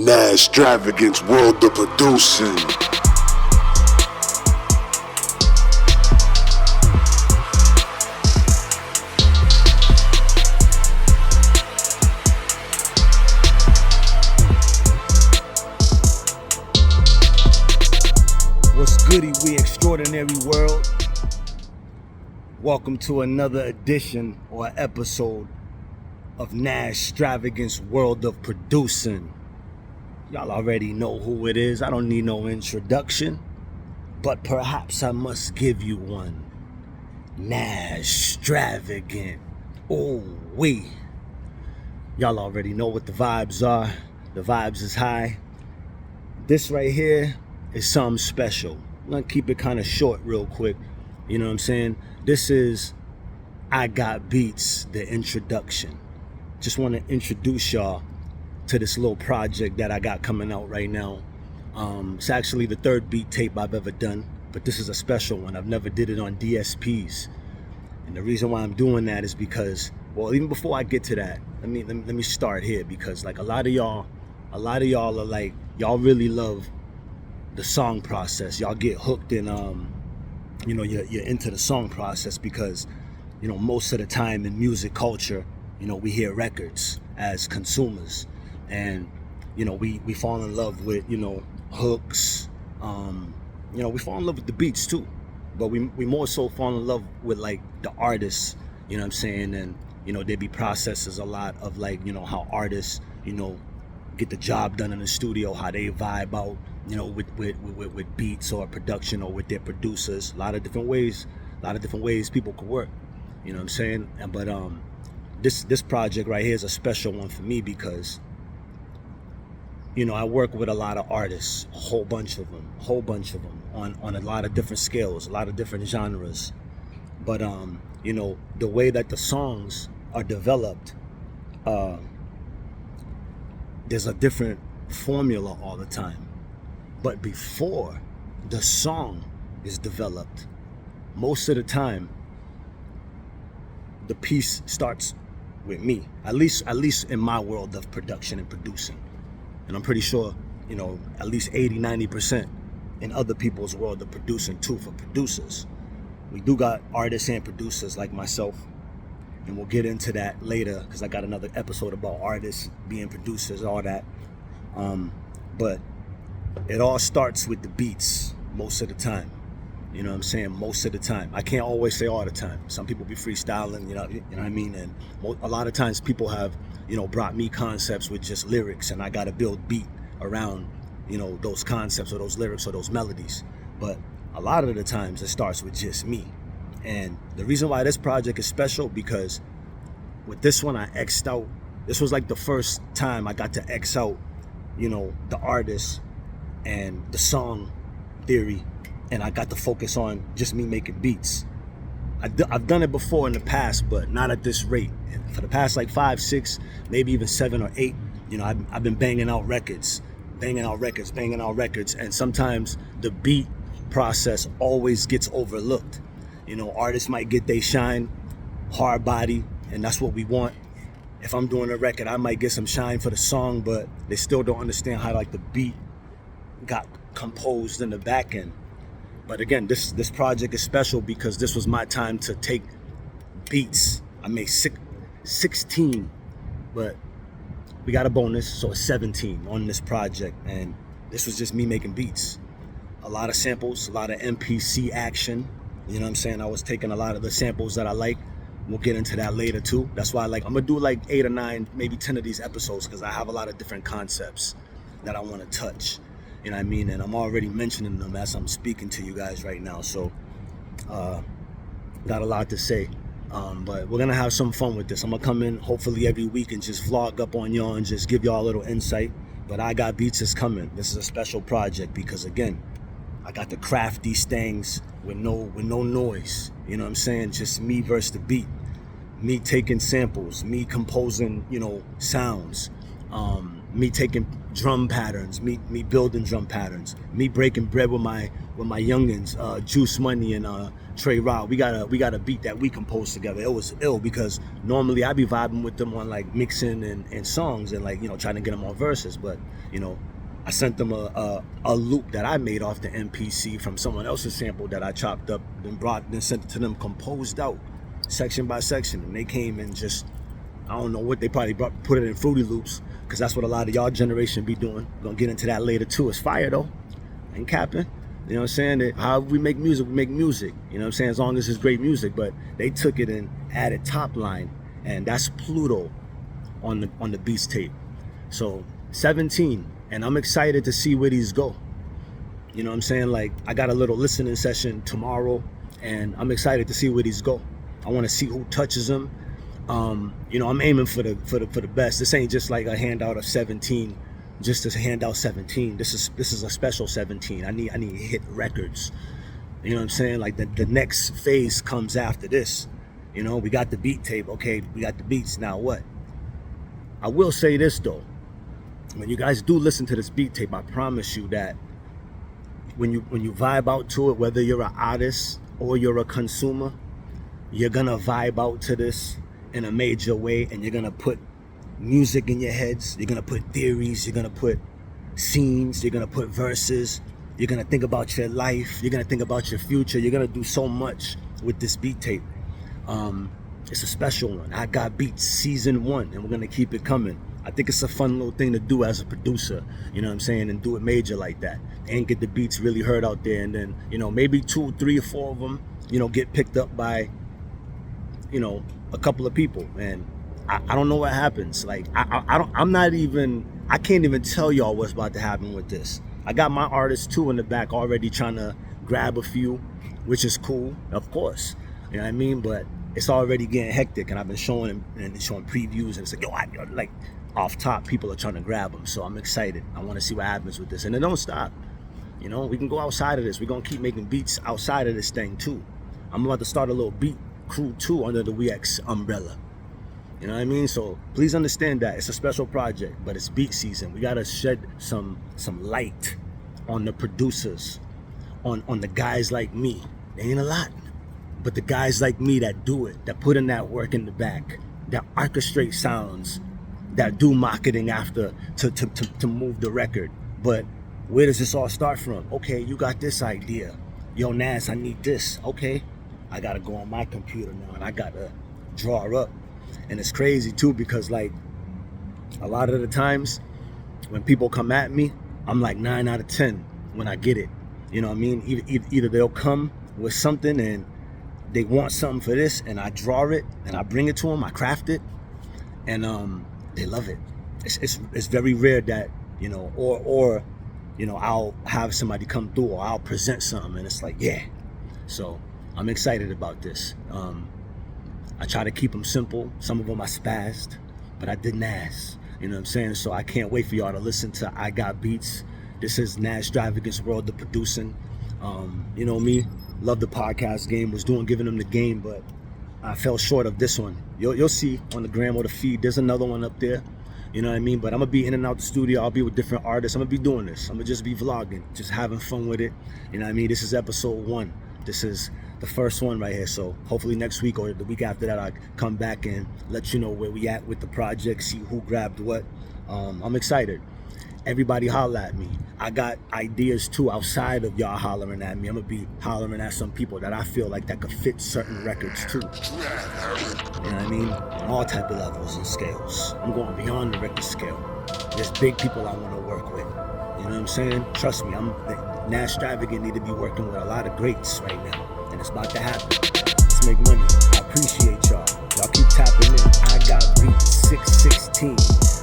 Nazztravagant's world of producing. What's goody, we extraordinary world? Welcome to another edition or episode of Nazztravagant's world of producing. Y'all already know who it is. I don't need no introduction, but perhaps I must give you one. Nazztravagant. Oh, y'all already know what the vibes are. The vibes is high. This right here is something special. I'm gonna keep it kind of short real quick. You know what I'm saying? This is I Got Beats, the introduction. Just want to introduce y'all to this little project that I got coming out right now. It's actually the third beat tape I've ever done, but this is a special one. I've never did it on DSPs. And the reason why I'm doing that is because, well, even before I get to that, let me start here, because like a lot of y'all are like, y'all really love the song process. Y'all get hooked in you're into the song process because, you know, most of the time in music culture, you know, we hear records as consumers, and, you know, we fall in love with, you know, hooks. We fall in love with the beats too, but we more so fall in love with like the artists, you know what I'm saying? And, you know, there be processes a lot of like, you know, how artists, you know, get the job done in the studio, how they vibe out, you know, with beats or production or with their producers. A lot of different ways people could work, you know what I'm saying? But this project right here is a special one for me because, you know, I work with a lot of artists, a whole bunch of them on a lot of different scales, a lot of different genres. But you know, the way that the songs are developed, there's a different formula all the time. But before the song is developed, most of the time, the piece starts with me. At least in my world of production and producing. And I'm pretty sure, you know, at least 80-90% in other people's world of producing too. For producers, we do got artists and producers like myself, and we'll get into that later because I got another episode about artists being producers, all that. But it all starts with the beats most of the time. You know what I'm saying? Most of the time. I can't always say all the time. Some people be freestyling, you know what I mean? And a lot of times people have, you know, brought me concepts with just lyrics, and I got to build beat around, you know, those concepts or those lyrics or those melodies. But a lot of the times it starts with just me. And the reason why this project is special, because with this one I X'd out. This was like the first time I got to X out, you know, the artist and the song theory, and I got to focus on just me making beats. I've done it before in the past, but not at this rate. And for the past like 5, 6, maybe even 7 or 8, you know, I've been banging out records, and sometimes the beat process always gets overlooked. You know, artists might get they shine, hard body, and that's what we want. If I'm doing a record, I might get some shine for the song, but they still don't understand how like the beat got composed in the back end. But again, this project is special because this was my time to take beats. I made 16, but we got a bonus, so it's 17 on this project, and this was just me making beats. A lot of samples, a lot of MPC action. You know what I'm saying? I was taking a lot of the samples that I like. We'll get into that later too. That's why I'm gonna do like 8 or 9, maybe 10 of these episodes, because I have a lot of different concepts that I want to touch. You know what I mean? And I'm already mentioning them as I'm speaking to you guys right now. So got a lot to say. But we're gonna have some fun with this. I'm gonna come in hopefully every week and just vlog up on y'all and just give y'all a little insight. But I Got Beats is coming. This is a special project because, again, I got to craft these things with no noise. You know what I'm saying? Just me versus the beat. Me taking samples, me composing, you know, sounds, me taking drum patterns, me building drum patterns, me breaking bread with my youngins, Juice Money and Trey Rod. We got a beat that we composed together. It was ill because normally I be vibing with them on like mixing and songs and like, you know, trying to get them on verses, but you know, I sent them a loop that I made off the MPC from someone else's sample that I chopped up and sent it to them composed out section by section, and they came and just, I don't know what they probably put it in Fruity Loops, because that's what a lot of y'all generation be doing. We're gonna get into that later too. It's fire though, ain't capping. You know what I'm saying? How we make music, we make music. You know what I'm saying? As long as it's great music. But they took it and added top line, and that's Pluto on the Beats tape. So 17, and I'm excited to see where these go. You know what I'm saying? Like, I got a little listening session tomorrow, and I'm excited to see where these go. I want to see who touches them. You know, I'm aiming for the best. This ain't just like a handout of 17, just to hand out 17. This is a special 17. I need to hit records. You know what I'm saying? Like the next phase comes after this. You know, we got the beat tape. Okay, we got the beats. Now what? I will say this though. When you guys do listen to this beat tape, I promise you that when you vibe out to it, whether you're an artist or you're a consumer, you're gonna vibe out to this in a major way, and you're gonna put music in your heads. You're gonna put theories. You're gonna put scenes. You're gonna put verses. You're gonna think about your life. You're gonna think about your future. You're gonna do so much with this beat tape. It's a special one. I Got Beats season 1, and we're gonna keep it coming. I think it's a fun little thing to do as a producer, you know what I'm saying, and do it major like that, and get the beats really heard out there, and then, you know, maybe 2, 3, or 4 of them, you know, get picked up by, you know, a couple of people, and I don't know what happens. Like, I can't even tell y'all what's about to happen with this. I got my artists too in the back already trying to grab a few, which is cool, of course, you know what I mean, but it's already getting hectic, and I've been showing previews, and it's like, yo, like, off top, people are trying to grab them, so I'm excited. I want to see what happens with this, and it don't stop. You know, we can go outside of this. We're gonna keep making beats outside of this thing too. I'm about to start a little beat crew too under the WeX umbrella. You know what I mean? So please understand that it's a special project, but it's beat season. We gotta shed some light on the producers, on the guys like me. They ain't a lot, but the guys like me that do it, that put in that work in the back, that orchestrate sounds, that do marketing after to move the record. But where does this all start from? Okay, you got this idea. Yo, Naz, I need this. Okay, I gotta go on my computer now, and I gotta draw up. And it's crazy too, because like a lot of the times when people come at me, I'm like 9 out of 10 when I get it. You know what I mean? Either they'll come with something and they want something for this, and I draw it and I bring it to them, I craft it, and they love it. It's very rare that, you know, or you know, I'll have somebody come through, or I'll present something and it's like, yeah. So I'm excited about this. I try to keep them simple. Some of them I spazzed, but I didn't ask. You know what I'm saying? So I can't wait for y'all to listen to I Got Beats. This is Nazztravagant's World of Producing. You know me, love the podcast game, was giving them the game, but I fell short of this one. You'll see on the gram or the feed, there's another one up there. You know what I mean? But I'm gonna be in and out the studio. I'll be with different artists. I'm gonna be doing this. I'm gonna just be vlogging, just having fun with it. You know what I mean? This is episode 1. This is the first one right here. So hopefully next week or the week after that, I come back and let you know where we at with the project, see who grabbed what. I'm excited. Everybody holler at me. I got ideas too outside of y'all hollering at me. I'm gonna be hollering at some people that I feel like that could fit certain records too. You know what I mean? On all type of levels and scales. I'm going beyond the record scale. There's big people I want to work with. You know what I'm saying? Trust me, Nazztravagant need to be working with a lot of greats right now, and it's about to happen. Let's make money. I appreciate y'all. Y'all keep tapping in. I Got Beats 616.